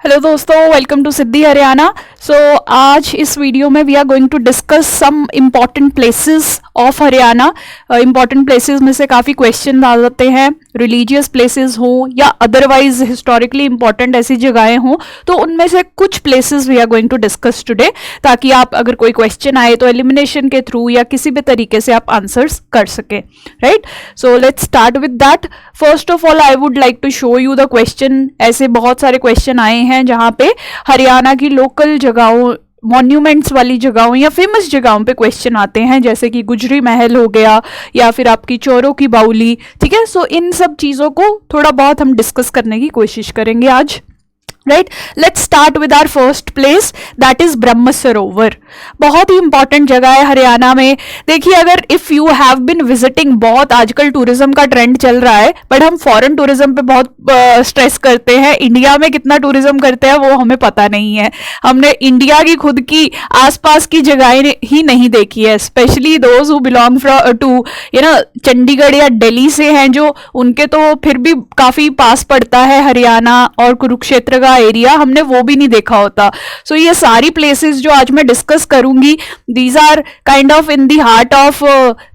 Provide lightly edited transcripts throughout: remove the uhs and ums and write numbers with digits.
Hello दोस्तों, welcome to Siddhi Haryana. So आज इस वीडियो में we are going to discuss some important places of Haryana. Important places में से काफ़ी क्वेश्चन आ जाते हैं, रिलीजियस प्लेसेस हों या अदरवाइज हिस्टोरिकली इम्पॉर्टेंट ऐसी जगहें हों, तो उनमें से कुछ places we are going to discuss today, ताकि आप अगर कोई क्वेश्चन आए तो एलिमिनेशन के थ्रू या किसी भी तरीके से आप आंसर्स कर सकें, right. So let's start with that. First of all I would like to show you the question. ऐसे बहुत सारे क्वेश्चन आए हैं जहां पे हरियाणा की लोकल जगहों, मॉन्यूमेंट्स वाली जगहों या फेमस जगहों पे क्वेश्चन आते हैं, जैसे कि गुजरी महल हो गया या फिर आपकी चोरों की बाउली। ठीक है, सो इन सब चीज़ों को थोड़ा बहुत हम डिस्कस करने की कोशिश करेंगे आज, right. Let's start with our first place, that is Brahma Sarovar. बहुत ही इंपॉर्टेंट जगह है हरियाणा में। देखिए, अगर if you have been visiting, बहुत आजकल टूरिज्म का ट्रेंड चल रहा है, बट हम फॉरेन टूरिज्म पे बहुत स्ट्रेस करते हैं। इंडिया में कितना टूरिज्म करते हैं वो हमें पता नहीं है। हमने इंडिया की खुद की आसपास की जगहें ही नहीं देखी है, specially those who belong to Chandigarh या दिल्ली से हैं, जो उनके तो फिर भी काफी पास पड़ता है हरियाणा और कुरुक्षेत्र का एरिया, हमने वो भी नहीं देखा होता। सो ये सारी प्लेसेस जो आज मैं डिस्कस करूंगी, these are kind of in the heart of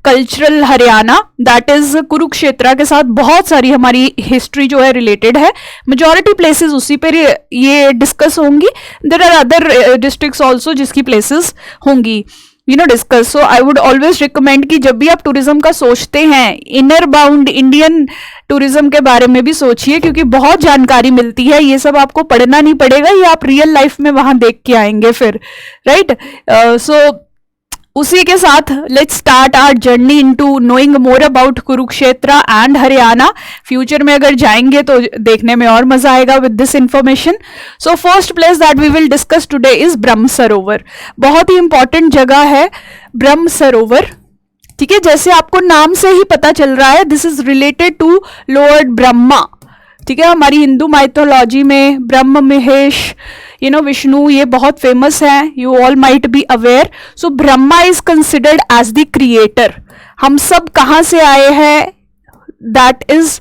cultural Haryana, that is Kurukshetra के साथ बहुत सारी हमारी हिस्ट्री जो है रिलेटेड है। मेजॉरिटी प्लेसेस उसी पर ये डिस्कस होंगी। There are other districts also जिसकी प्लेसेस होंगी discuss. So I would always recommend कि जब भी आप टूरिज्म का सोचते हैं, इनर बाउंड इंडियन टूरिज्म के बारे में भी सोचिए, क्योंकि बहुत जानकारी मिलती है। ये सब आपको पढ़ना नहीं पड़ेगा, ये आप रियल लाइफ में वहां देख के आएंगे फिर, राइट। सो उसी के साथ let's start our journey into knowing more about Kurukshetra and Haryana. Future में अगर जाएंगे तो देखने में और मजा आएगा with this information. So first place that we will discuss today is Brahma Sarovar. बहुत ही इंपॉर्टेंट जगह है ब्रह्म सरोवर, ठीक है। जैसे आपको नाम से ही पता चल रहा है, this is related to lord Brahma, ठीक है। हमारी हिंदू माइथोलॉजी में ब्रह्म, महेश, विष्णु, ये बहुत फेमस है, you all might be aware. So Brahma is considered as the creator. हम सब कहां से आए हैं? That is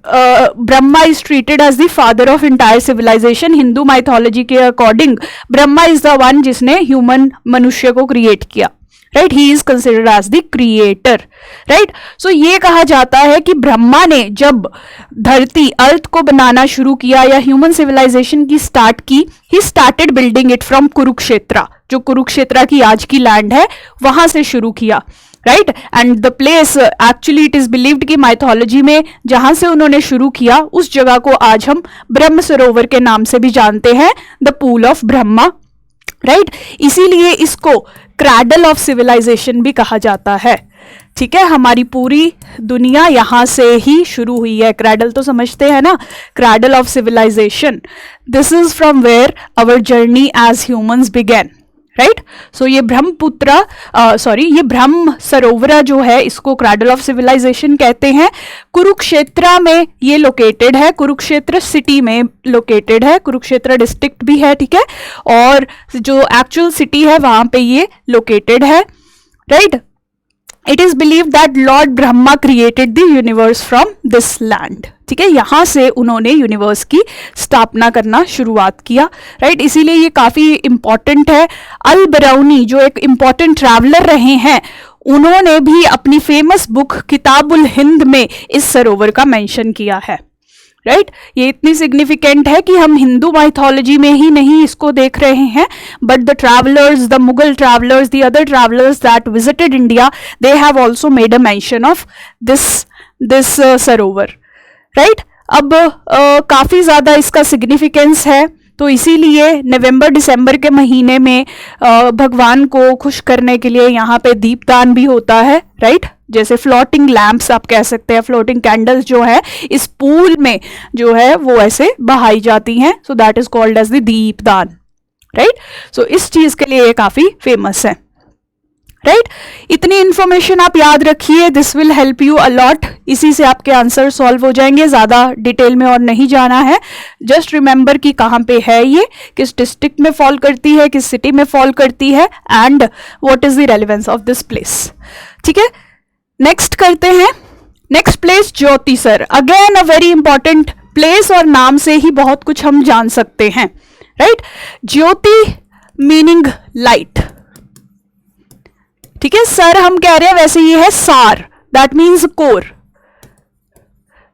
Brahma is treated as the father of entire civilisation. Hindu mythology के according Brahma is the one जिसने ह्यूमन, मनुष्य को क्रिएट किया, right. He is considered as the creator, right. So ये कहा जाता है कि ब्रह्मा ने जब धरती, अर्थ को बनाना शुरू किया या ह्यूमन सिविलाइजेशन की स्टार्ट की, he started building it from Kurukshetra, जो कुरुक्षेत्र की आज की लैंड है, वहां से शुरू किया, right. And the place actually it is believed कि माइथोलॉजी में जहां से उन्होंने शुरू किया, उस जगह को आज हम ब्रह्म सरोवर के नाम से भी जानते हैं, the pool of Brahma, right. इसीलिए इसको क्रैडल ऑफ सिविलाइजेशन भी कहा जाता है, ठीक है। हमारी पूरी दुनिया यहां से ही शुरू हुई है। क्रैडल तो समझते हैं ना, cradle of civilisation, this is from where our journey as humans begin, right. So ये ये ब्रह्म सरोवर जो है, इसको क्रैडल ऑफ सिविलाइजेशन कहते हैं। कुरुक्षेत्र में ये लोकेटेड है, कुरुक्षेत्र सिटी में लोकेटेड है, कुरुक्षेत्र डिस्ट्रिक्ट भी है, ठीक है। और जो एक्चुअल सिटी है वहां पे ये लोकेटेड है, right. It is believe that Lord Brahma created the universe from this land, ठीक है। यहां से उन्होंने यूनिवर्स की स्थापना करना शुरुआत किया, राइट। इसीलिए ये काफी इंपॉर्टेंट है। अल बरौनी जो एक इंपॉर्टेंट ट्रैवलर रहे हैं, उन्होंने भी अपनी फेमस बुक किताबुल हिंद में इस सरोवर का मेंशन किया है, राइट। ये इतनी सिग्निफिकेंट है कि हम हिंदू माइथोलॉजी में ही नहीं इसको देख रहे हैं, but the travellers, the Mughal travellers, the other travellers that visited India, they have also made a mention of this Sarovar, right. अब काफी ज्यादा इसका सिग्निफिकेंस है, तो इसीलिए नवंबर दिसंबर के महीने में भगवान को खुश करने के लिए यहाँ पे दीपदान भी होता है, राइट। जैसे फ्लोटिंग लैंप्स आप कह सकते हैं, फ्लोटिंग कैंडल्स जो है इस पूल में जो है वो ऐसे बहाई जाती हैं, so that is called as the deepdaan, right. सो इस चीज के लिए ये काफी फेमस है, राइट। इतनी इंफॉर्मेशन आप याद रखिए, this will help you a lot. इसी से आपके आंसर सॉल्व हो जाएंगे, ज्यादा डिटेल में और नहीं जाना है। जस्ट रिमेंबर कि कहाँ पे है ये, किस डिस्ट्रिक्ट में फॉल करती है, किस सिटी में फॉल करती है, and what is the relevance of this place, ठीक है। नेक्स्ट करते हैं। Next place Jyotisar, again a very important place और नाम से ही बहुत कुछ हम जान सकते हैं, राइट। ज्योति मीनिंग लाइट, ठीक है। सर हम कह रहे हैं, वैसे ये है सार, दैट मीन्स कोर,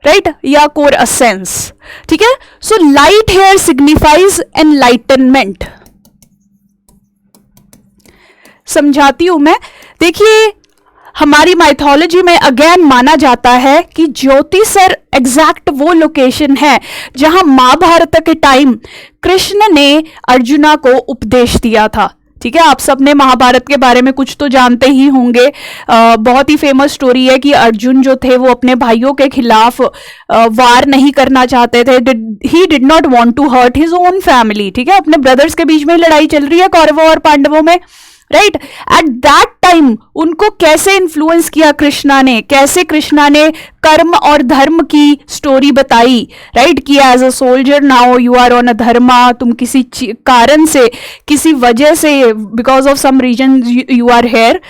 राइट, या कोर असेंस, ठीक है। So light here signifies enlightenment. समझाती हूं मैं, देखिए हमारी माइथोलॉजी में अगेन माना जाता है कि ज्योतिसर एग्जैक्ट वो लोकेशन है जहां महाभारत के टाइम कृष्ण ने अर्जुना को उपदेश दिया था, ठीक है। आप सबने महाभारत के बारे में कुछ तो जानते ही होंगे। बहुत ही फेमस स्टोरी है कि अर्जुन जो थे वो अपने भाइयों के खिलाफ वार नहीं करना चाहते थे। He did not want to hurt his own family, ठीक है। अपने ब्रदर्स के बीच में लड़ाई चल रही है कौरवों और पांडवों में, राइट। एट दैट टाइम उनको कैसे इन्फ्लुएंस किया कृष्णा ने, कैसे कृष्णा ने कर्म और धर्म की स्टोरी बताई, राइट, कि as a soldier now you are on a dharma, तुम किसी कारण से, किसी वजह से, because of some reason you are here,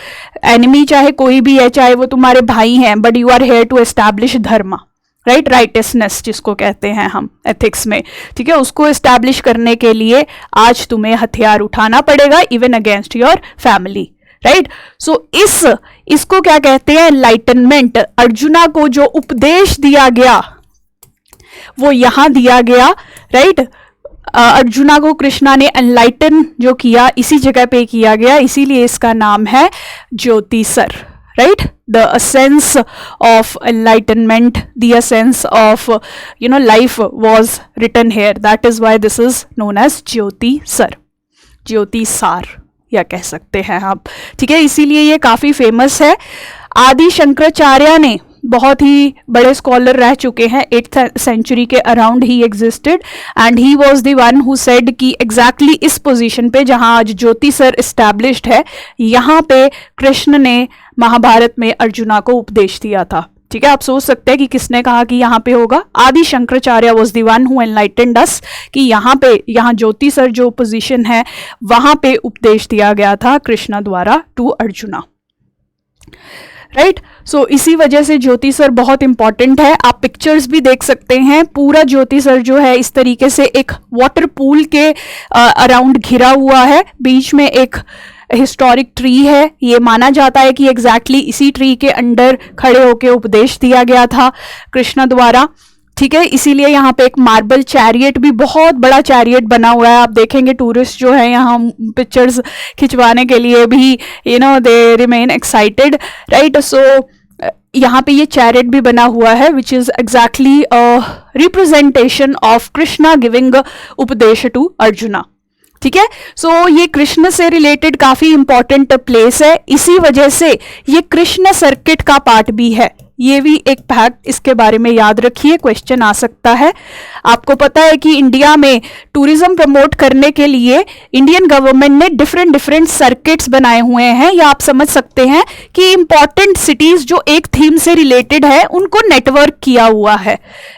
enemy चाहे कोई भी है, चाहे वो तुम्हारे भाई हैं, but you are here to establish dharma, right, righteousness जिसको कहते हैं हम एथिक्स में, ठीक है। उसको एस्टैब्लिश करने के लिए आज तुम्हें हथियार उठाना पड़ेगा, even against your family, right. So इसको क्या कहते हैं, एनलाइटनमेंट। अर्जुना को जो उपदेश दिया गया वो यहां दिया गया, राइट। अर्जुना को कृष्णा ने एनलाइटन जो किया इसी जगह पे किया गया, इसीलिए इसका नाम है Jyotisar, right, the essence of enlightenment, the essence of life was written here, that is why this is known as Jyotisar, Jyotisar या कह सकते हैं आप, ठीक है। इसीलिए ये काफी फेमस है। आदि शंकराचार्य ने बहुत ही बड़े स्कॉलर रह चुके हैं, 8th सेंचुरी के around he existed and he was the one who said कि एग्जैक्टली इस पोजीशन पे जहां आज ज्योतिसर एस्टैब्लिश्ड है, यहाँ पे कृष्ण ने महाभारत में अर्जुना को उपदेश दिया था, ठीक है। आप सोच सकते हैं कि किसने कहा कि यहाँ पे होगा, Adi Shankaracharya was the one who enlightened us कि यहाँ ज्योतिसर जो पोजीशन है वहां पे उपदेश दिया गया था कृष्णा द्वारा टू अर्जुना, राइट। सो इसी वजह से ज्योतिसर बहुत इंपॉर्टेंट है। आप पिक्चर्स भी देख सकते हैं, पूरा ज्योतिसर जो है इस तरीके से एक वाटर पूल के अराउंड घिरा हुआ है, बीच में एक हिस्टोरिक ट्री है। ये माना जाता है कि एग्जैक्टली इसी ट्री के अंडर खड़े होकर उपदेश दिया गया था कृष्ण द्वारा, ठीक है। इसीलिए यहाँ पे एक मार्बल चैरियट भी, बहुत बड़ा चैरियट बना हुआ है। आप देखेंगे टूरिस्ट जो है यहाँ पिक्चर्स खिंचवाने के लिए भी दे रिमेन एक्साइटेड, राइट। सो यहाँ पे ये चैरियट भी बना हुआ है which is exactly representation of Krishna giving उपदेश टू अर्जुना, ठीक है। सो ये कृष्ण से रिलेटेड काफी इंपॉर्टेंट प्लेस है, इसी वजह से ये कृष्ण सर्किट का पार्ट भी है। ये भी एक फैक्ट इसके बारे में याद रखिए, क्वेश्चन आ सकता है। आपको पता है कि इंडिया में टूरिज्म प्रमोट करने के लिए इंडियन गवर्नमेंट ने डिफरेंट सर्किट्स बनाए हुए हैं, या आप समझ सकते हैं कि इंपॉर्टेंट सिटीज जो एक थीम से रिलेटेड है उनको नेटवर्क किया हुआ है,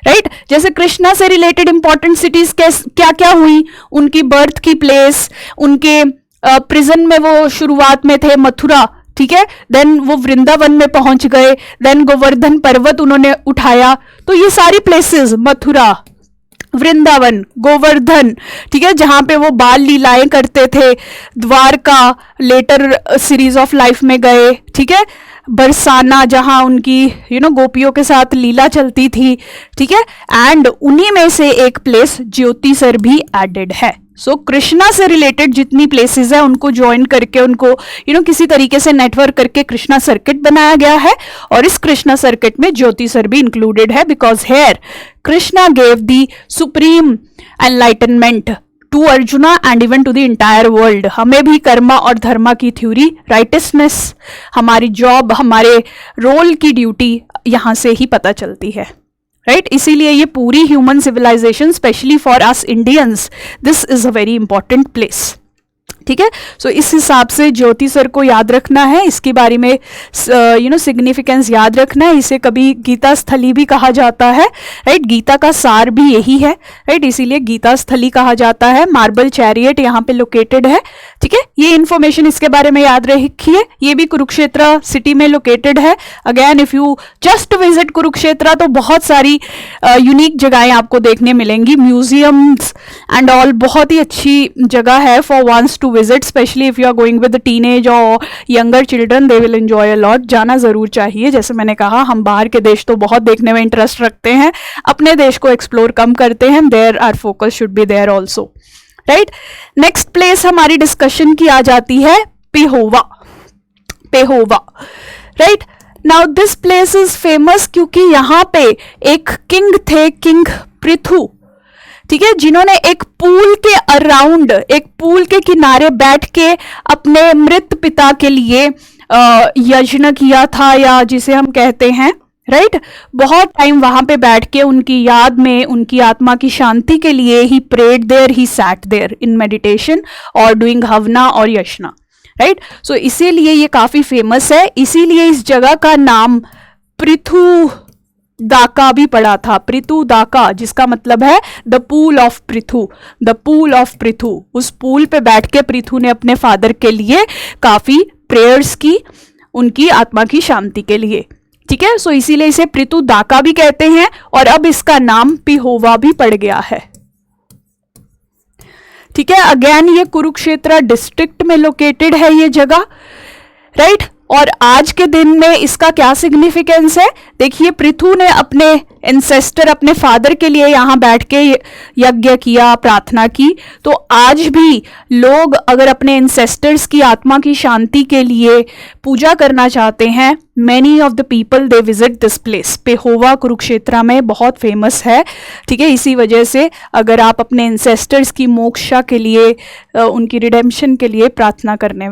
राइट। जैसे कृष्णा से रिलेटेड इंपॉर्टेंट सिटीज क्या क्या हुई, उनकी बर्थ की प्लेस, उनके प्रिजन में वो शुरुआत में थे मथुरा, ठीक है, देन वो वृंदावन में पहुंच गए, देन गोवर्धन पर्वत उन्होंने उठाया। तो ये सारी प्लेसेस, मथुरा, वृंदावन, गोवर्धन, ठीक है, जहां पे वो बाल लीलाएं करते थे, Dwarka later series of life में गए, ठीक है, बरसाना जहां उनकी गोपियों के साथ लीला चलती थी, ठीक है, एंड उन्हीं में से एक प्लेस ज्योतिसर भी एडेड है। सो कृष्णा से रिलेटेड जितनी प्लेसेस है उनको ज्वाइन करके, उनको किसी तरीके से नेटवर्क करके कृष्णा सर्किट बनाया गया है, और इस कृष्णा सर्किट में ज्योतिसर भी इंक्लूडेड है, because here Krishna gave the supreme enlightenment to Arjuna and even to the entire world. हमें भी कर्मा और धर्मा की थ्योरी, राइटसनेस, हमारी जॉब, हमारे रोल की ड्यूटी यहां से ही पता चलती है, राइट। इसीलिए ये पूरी human civilization, specially for us Indians, this is a very important place, ठीक है। सो इस हिसाब से ज्योति सर को याद रखना है, इसके बारे में सिग्निफिकेंस याद रखना है। इसे कभी गीता स्थली भी कहा जाता है, राइट। गीता का सार भी यही है, राइट, इसीलिए गीता स्थली कहा जाता है। मार्बल चैरियट यहाँ पे लोकेटेड है, ठीक है। ये इन्फॉर्मेशन इसके बारे में याद रखिए। ये भी कुरुक्षेत्र सिटी में लोकेटेड है। Again if you just visit Kurukshetra तो बहुत सारी यूनिक जगहें आपको देखने मिलेंगी, म्यूजियम्स एंड ऑल। बहुत ही अच्छी जगह है for once to visit, especially if you are going with the teenage or younger children, they will enjoy a lot। जाना जरूर चाहिए। जैसे मैंने कहा, हम बाहर के देश तो बहुत देखने में इंटरेस्ट रखते हैं, अपने देश को एक्सप्लोर कम करते हैं। There are focus should be there also, right. Next place हमारी डिस्कशन की आ जाती है Pehowa. Pehowa, right. Now this place is famous क्योंकि यहाँ पे एक किंग थे, किंग पृथु, ठीक है, जिन्होंने एक पूल के अराउंड, एक पूल के किनारे बैठ के अपने मृत पिता के लिए यज्ञ किया था, या जिसे हम कहते हैं, राइट, बहुत टाइम वहां पे बैठ के उनकी याद में, उनकी आत्मा की शांति के लिए ही prayed there, he sat there in meditation और डूइंग हवना और यशना, राइट। सो इसीलिए ये काफी फेमस है। इसीलिए इस जगह का नाम पृथु दाका भी पड़ा था, पृथु दाका, जिसका मतलब है the pool of Prithu, the pool of Prithu. उस पूल पे बैठ के पृथु ने अपने फादर के लिए काफी प्रेयर्स की, उनकी आत्मा की शांति के लिए, ठीक है। सो इसीलिए इसे पृथु दाका भी कहते हैं, और अब इसका नाम पेहोवा भी पड़ गया है, ठीक है। अगेन ये कुरुक्षेत्र डिस्ट्रिक्ट में लोकेटेड है ये जगह, राइट। और आज के दिन में इसका क्या सिग्निफिकेंस है, देखिए, पृथु ने अपने एंसेस्टर, अपने फादर के लिए यहाँ बैठ के यज्ञ किया, प्रार्थना की। तो आज भी लोग अगर अपने एंसेस्टर्स की आत्मा की शांति के लिए पूजा करना चाहते हैं, many of the people they visit this place. Pehowa Kurukshetra में बहुत फेमस है, ठीक है। इसी वजह से अगर आप अपने एंसेस्टर्स की मोक्षा के लिए, उनकी रिडेम्पशन के लिए प्रार्थना करने,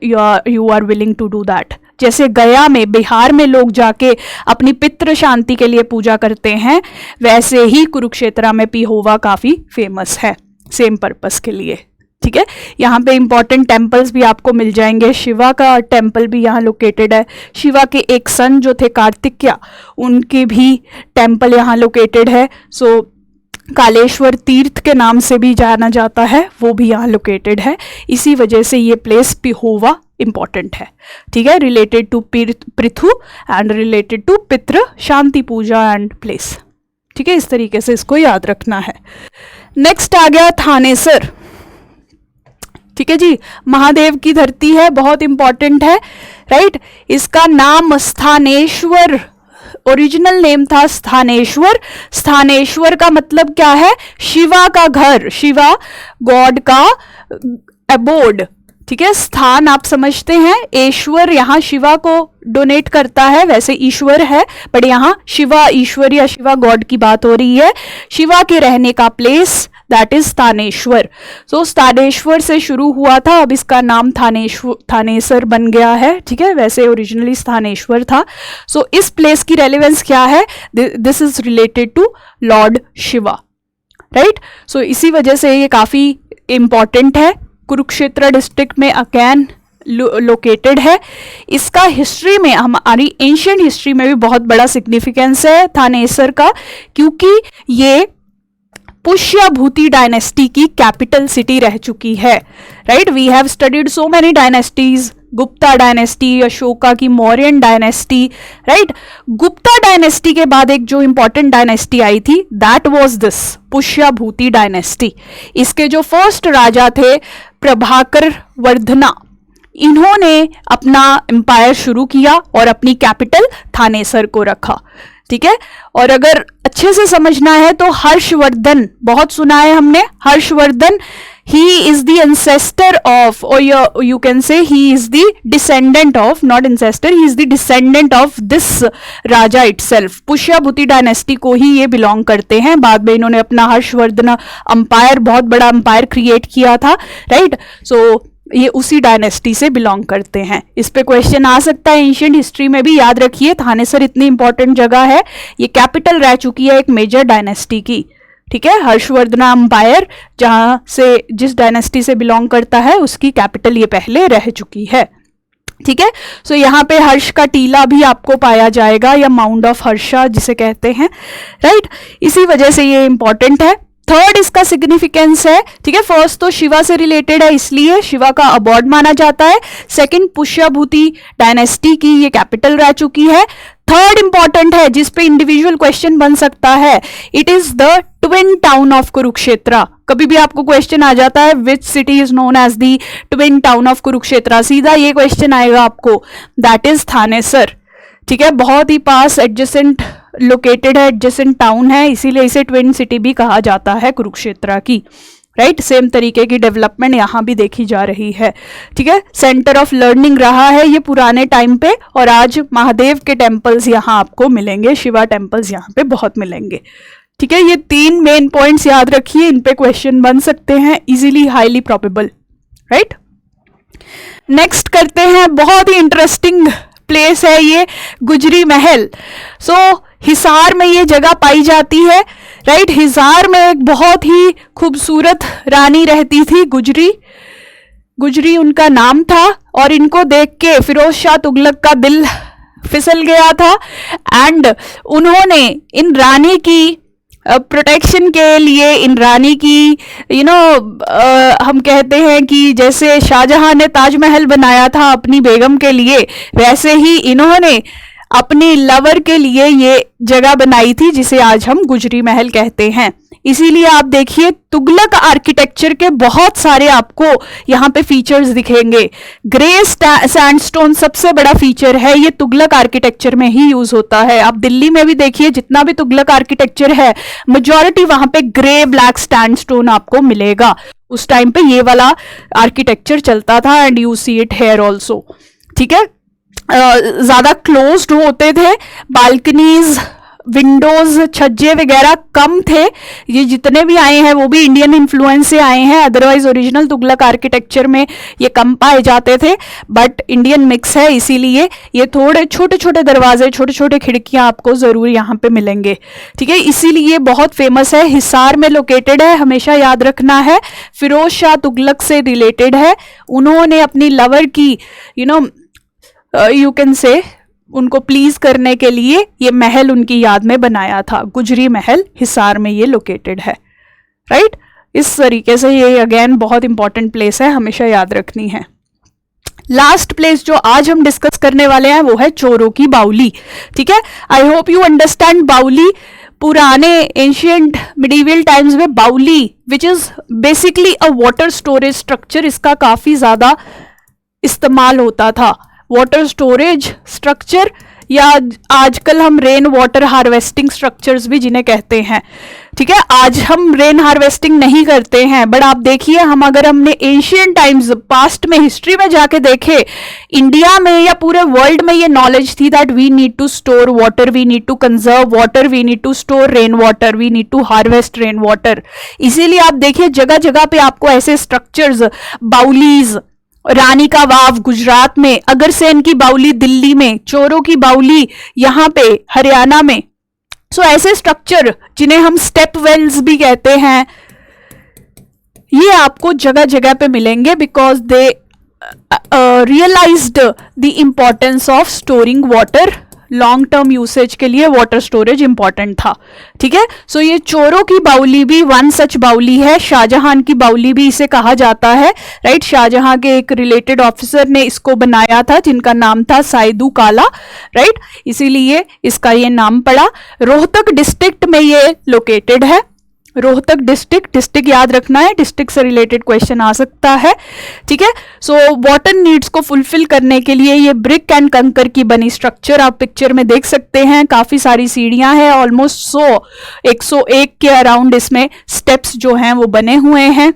you are willing to do that। जैसे गया में, बिहार में लोग जाके अपनी पितृ शांति के लिए पूजा करते हैं, वैसे ही कुरुक्षेत्र में पेहोवा काफी फेमस है सेम पर्पस के लिए, ठीक है। यहाँ पे इंपॉर्टेंट टेम्पल्स भी आपको मिल जाएंगे। शिवा का टेम्पल भी यहाँ लोकेटेड है। शिवा के एक सन जो थे कार्तिक्या, उनके भी टेम्पल यहाँ लोकेटेड है। सो कालेश्वर तीर्थ के नाम से भी जाना जाता है, वो भी यहाँ लोकेटेड है। इसी वजह से ये प्लेस पेहोवा इंपॉर्टेंट है, ठीक है, related to Prithu and related to पितृ शांति पूजा एंड प्लेस, ठीक है। इस तरीके से इसको याद रखना है। नेक्स्ट आ गया थानेसर, ठीक है जी, महादेव की धरती है, बहुत इंपॉर्टेंट है, राइट। इसका नाम स्थानेश्वर, ओरिजिनल नेम था स्थानेश्वर। स्थानेश्वर का मतलब क्या है, शिवा का घर, शिवा गॉड का अबोर्ड, ठीक है। स्थान आप समझते हैं, ईश्वर यहाँ शिवा को डोनेट करता है, वैसे ईश्वर है, बट यहाँ शिवा ईश्वर या शिवा गॉड की बात हो रही है। शिवा के रहने का प्लेस, दैट इज स्थानेश्वर। सो स्थानेश्वर से शुरू हुआ था, अब इसका नाम थानेसर बन गया है, ठीक है। वैसे ओरिजिनली स्थानेश्वर था। सो इस प्लेस की रेलेवेंस क्या है, this is related to Lord Shiva, right. So इसी वजह से ये काफी इंपॉर्टेंट है। कुरुक्षेत्र डिस्ट्रिक्ट में अगेन लोकेटेड है। इसका हिस्ट्री में, हमारी एंशियंट हिस्ट्री में भी बहुत बड़ा सिग्निफिकेंस है थानेसर का, क्योंकि ये पुष्यभूति डायनेस्टी की कैपिटल सिटी रह चुकी है, right. We have studied so many dynasties, Gupta dynasty, Ashoka की Mauryan dynasty, right. Gupta dynasty के बाद एक जो इंपॉर्टेंट डायनेस्टी आई थी, that was this Pushyabhuti dynasty. इसके जो फर्स्ट राजा थे प्रभाकर वर्धना, इन्होंने अपना एम्पायर शुरू किया और अपनी कैपिटल थानेसर को रखा, ठीक है। और अगर अच्छे से समझना है तो हर्षवर्धन, बहुत सुना है हमने, Harshvardhan, he is the ancestor of, or you can say he is the descendant of, not ancestor, he is the descendant of this Raja itself। Pushyabhuti dynasty को ही ये बिलोंग करते हैं। बाद में इन्होंने अपना हर्षवर्धन अंपायर, बहुत बड़ा अंपायर क्रिएट किया था, राइट। सो ये उसी डायनेस्टी से बिलोंग करते हैं। इस पे क्वेश्चन आ सकता है एंशिएंट हिस्ट्री में भी, याद रखिए थानेसर इतनी इंपॉर्टेंट जगह है, ये कैपिटल रह चुकी है एक मेजर डायनेस्टी की, ठीक है, हर्षवर्धन एम्पायर जहां से जिस डायनेस्टी से बिलोंग करता है उसकी कैपिटल ये पहले रह चुकी है। ठीक है, सो यहाँ पे हर्ष का टीला भी आपको पाया जाएगा, या माउंड ऑफ हर्षा जिसे कहते हैं, राइट। इसी वजह से ये इंपॉर्टेंट है। थर्ड इसका सिग्निफिकेंस है, ठीक है, फर्स्ट तो शिवा से रिलेटेड है इसलिए शिवा का अबॉर्ड माना जाता है। सेकंड, पुष्यभूति डायनेस्टी की ये कैपिटल रह चुकी है। थर्ड इंपॉर्टेंट है जिस पे इंडिविजुअल क्वेश्चन बन सकता है, it is the twin town of Kurukshetra. कभी भी आपको क्वेश्चन आ जाता है which city is known as the twin town of Kurukshetra, सीधा ये क्वेश्चन आएगा आपको, दैट इज थानेसर। ठीक है, बहुत ही पास एडजेसेंट लोकेटेड है, एडजेसेंट टाउन है, इसीलिए इसे ट्विन सिटी भी कहा जाता है कुरुक्षेत्र की, राइट। सेम तरीके की डेवलपमेंट यहाँ भी देखी जा रही है। ठीक है, सेंटर ऑफ लर्निंग रहा है ये पुराने टाइम पे, और आज महादेव के टेम्पल्स यहाँ आपको मिलेंगे, शिवा टेम्पल्स यहाँ पे बहुत मिलेंगे। ठीक है, ये 3 मेन पॉइंट्स याद रखिए, इन पे क्वेश्चन बन सकते हैं easily, highly probable, right. Next करते हैं, बहुत ही इंटरेस्टिंग प्लेस है ये, गुजरी महल। सो हिसार में ये जगह पाई जाती है, राइट। हिसार में एक बहुत ही खूबसूरत रानी रहती थी, गुजरी। गुजरी उनका नाम था, और इनको देख के फिरोज शाह तुगलक का दिल फिसल गया था, एंड उन्होंने इन रानी की प्रोटेक्शन के लिए, इन रानी की हम कहते हैं कि जैसे शाहजहां ने ताजमहल बनाया था अपनी बेगम के लिए, वैसे ही इन्होंने अपनी लवर के लिए ये जगह बनाई थी जिसे आज हम गुजरी महल कहते हैं। इसीलिए आप देखिए तुगलक आर्किटेक्चर के बहुत सारे आपको यहाँ पे फीचर्स दिखेंगे। ग्रे सैंडस्टोन सबसे बड़ा फीचर है, ये तुगलक आर्किटेक्चर में ही यूज होता है। आप दिल्ली में भी देखिए जितना भी तुगलक आर्किटेक्चर है, मेजॉरिटी वहां पे ग्रे ब्लैक सैंडस्टोन आपको मिलेगा। उस टाइम पे ये वाला आर्किटेक्चर चलता था, and you see it here also. ठीक है, ज्यादा क्लोज्ड होते थे, बालकनीज, विंडोज, छज्जे वगैरह कम थे। ये जितने भी आए हैं वो भी इंडियन इन्फ्लुएंस से आए हैं, अदरवाइज ओरिजिनल तुगलक आर्किटेक्चर में ये कम पाए जाते थे, बट इंडियन मिक्स है, इसीलिए ये थोड़े छोटे छोटे दरवाजे, छोटे छोटे खिड़कियां आपको जरूर यहाँ पे मिलेंगे। ठीक है, इसीलिए बहुत फेमस है, हिसार में लोकेटेड है, हमेशा याद रखना है। फिरोज शाह तुगलक से रिलेटेड है, उन्होंने अपनी लवर की यू कैन से उनको प्लीज करने के लिए ये महल उनकी याद में बनाया था। गुजरी महल हिसार में ये लोकेटेड है, राइट। इस तरीके से ये अगेन बहुत इंपॉर्टेंट प्लेस है, हमेशा याद रखनी है। लास्ट प्लेस जो आज हम डिस्कस करने वाले हैं वो है चोरों की बावली। ठीक है, आई होप यू अंडरस्टैंड बावली। पुराने एंशियंट मिडीवियल टाइम्स में बावली which is basically a water storage structure, इसका काफी ज्यादा इस्तेमाल होता था। वाटर स्टोरेज स्ट्रक्चर, या आजकल हम रेन वाटर हार्वेस्टिंग स्ट्रक्चर्स भी जिन्हें कहते हैं। ठीक है, आज हम रेन हार्वेस्टिंग नहीं करते हैं, बट आप देखिए हमने एशियन टाइम्स पास्ट में हिस्ट्री में जाके देखे, इंडिया में या पूरे वर्ल्ड में ये नॉलेज थी that we need to store water, we need to conserve water, we need to store rain water, we need to harvest rain water. इसीलिए आप देखिए जगह जगह पे आपको ऐसे स्ट्रक्चर्स, बाउलीज, रानी का वाव गुजरात में, अगरसेन की बावली दिल्ली में, चोरों की बावली यहाँ पे हरियाणा में। सो ऐसे स्ट्रक्चर जिन्हें हम स्टेप वेल्स भी कहते हैं, ये आपको जगह जगह पे मिलेंगे, because they realized the importance of storing water. Long term usage के लिए वाटर स्टोरेज इंपॉर्टेंट था। ठीक है, सो ये चोरों की बावली भी वन सच बावली है, शाहजहां की बावली भी इसे कहा जाता है, राइट। शाहजहां के एक रिलेटेड ऑफिसर ने इसको बनाया था जिनका नाम था साइदू काला, राइट, इसीलिए इसका ये नाम पड़ा। रोहतक डिस्ट्रिक्ट में ये लोकेटेड है। रोहतक डिस्ट्रिक्ट याद रखना है, डिस्ट्रिक्ट से रिलेटेड क्वेश्चन आ सकता है। ठीक है, सो वाटर नीड्स को फुलफिल करने के लिए ये ब्रिक एंड कंकर की बनी स्ट्रक्चर आप पिक्चर में देख सकते हैं। काफी सारी सीढ़ियां हैं, ऑलमोस्ट 101 के अराउंड इसमें स्टेप्स जो हैं वो बने हुए हैं,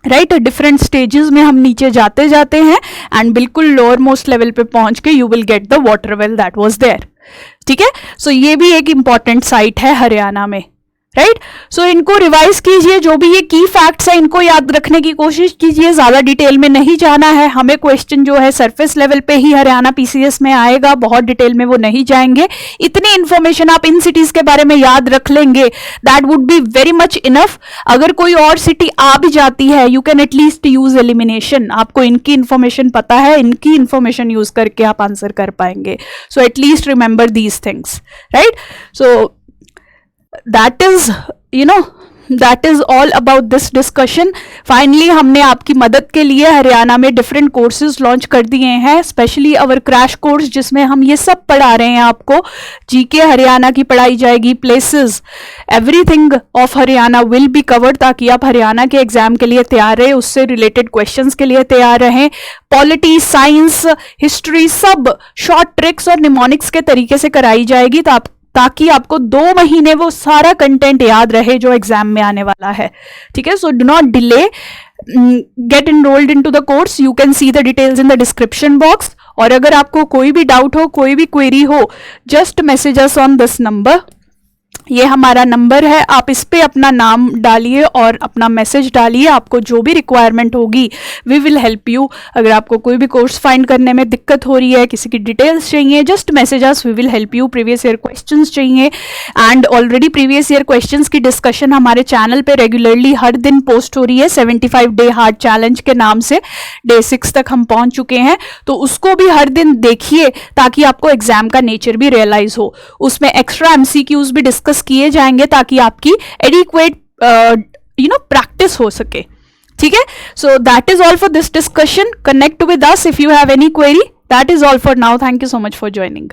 राइट। डिफरेंट स्टेजेस में हम नीचे जाते जाते हैं, एंड बिल्कुल लोअर मोस्ट लेवल पे पहुंच के you will get the water well that was there. ठीक है, सो ये भी एक इंपॉर्टेंट साइट है हरियाणा में, राइट। सो इनको रिवाइज कीजिए, जो भी ये की फैक्ट्स है इनको याद रखने की कोशिश कीजिए, ज्यादा डिटेल में नहीं जाना है हमें। क्वेश्चन जो है सरफेस लेवल पे ही हरियाणा पीसीएस में आएगा, बहुत डिटेल में वो नहीं जाएंगे। इतनी इंफॉर्मेशन आप इन सिटीज के बारे में याद रख लेंगे, that would be very much enough. अगर कोई और सिटी आ भी जाती है, you can at least use elimination, आपको इनकी इंफॉर्मेशन पता है, इनकी इंफॉर्मेशन यूज करके आप आंसर कर पाएंगे। So at least remember these things, right. So that is all about this discussion. Finally हमने आपकी मदद के लिए हरियाणा में डिफरेंट कोर्सेज लॉन्च कर दिए हैं, स्पेशली अवर क्रैश कोर्स जिसमें हम ये सब पढ़ा रहे हैं। आपको जीके हरियाणा की पढ़ाई जाएगी, places, everything of Haryana will be covered, ताकि आप हरियाणा के एग्जाम के लिए तैयार रहे, उससे रिलेटेड क्वेश्चंस के लिए तैयार रहें। पॉलिटी, साइंस, हिस्ट्री सब शॉर्ट ट्रिक्स और निमोनिक्स के तरीके से कराई जाएगी, ताकि आपको 2 महीने वो सारा कंटेंट याद रहे जो एग्जाम में आने वाला है। ठीक है, so do not delay, gate enrolled into the course, you can see the details in the description box. और अगर आपको कोई भी डाउट हो, कोई भी क्वेरी हो, just message us on this number, ये हमारा नंबर है, आप इस पे अपना नाम डालिए और अपना मैसेज डालिए, आपको जो भी रिक्वायरमेंट होगी वी विल हेल्प यू। अगर आपको कोई भी कोर्स फाइंड करने में दिक्कत हो रही है, किसी की डिटेल्स चाहिए, just message us, we will help you. Previous year questions चाहिए, and already previous year questions की डिस्कशन हमारे चैनल पे रेगुलरली हर दिन पोस्ट हो रही है, 75 डे हार्ड चैलेंज के नाम से। डे 6 तक हम पहुंच चुके हैं, तो उसको भी हर दिन देखिए ताकि आपको एग्जाम का नेचर भी रियलाइज हो। उसमें एक्स्ट्रा एमसीक्यूज भी डिस्कस किए जाएंगे ताकि आपकी एडिक्वेट प्रैक्टिस हो सके। ठीक है, सो that is all for this discussion. Connect with us if you have any query. That is all for now. Thank you so much for joining.